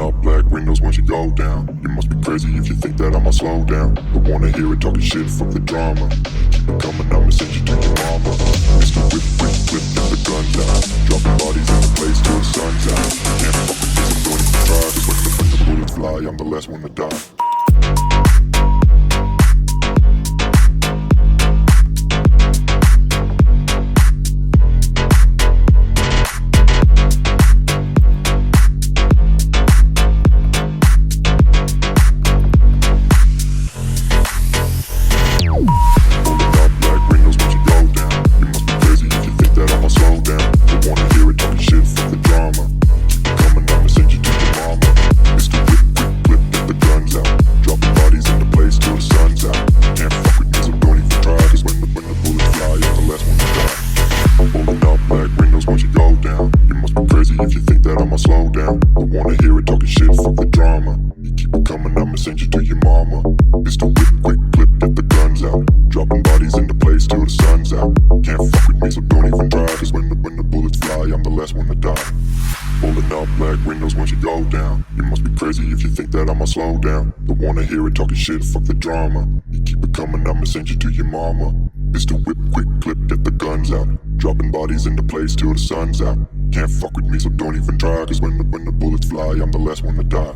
up black windows once you go down. You must be crazy if you think that I'ma slow down. Don't wanna hear it talking shit, fuck the drama. Keep it coming, I'ma send you to your mama. Mr. Whip, whip, whip, get the guns out. Dropping bodies in the place till the sun's out. Can't fuck with this, I'm doing it for try. Cause when the bullets fly, I'm the last one to die. If you think that I'ma slow down, don't wanna hear it talking shit, fuck the drama. You keep it coming, I'ma send you to your mama. Mr. Whip, quick clip, get the guns out. Dropping bodies into place till the sun's out. Can't fuck with me, so don't even try. Cause when the bullets fly, I'm the last one to die. Pulling up black windows once you go down. You must be crazy if you think that I'ma slow down. Don't wanna hear it talking shit, fuck the drama. You keep it coming, I'ma send you to your mama. Mr. Whip, quick clip, get the guns out. Dropping bodies into place till the sun's out. Can't fuck with me, so don't even try. Cause when the bullets fly, I'm the last one to die.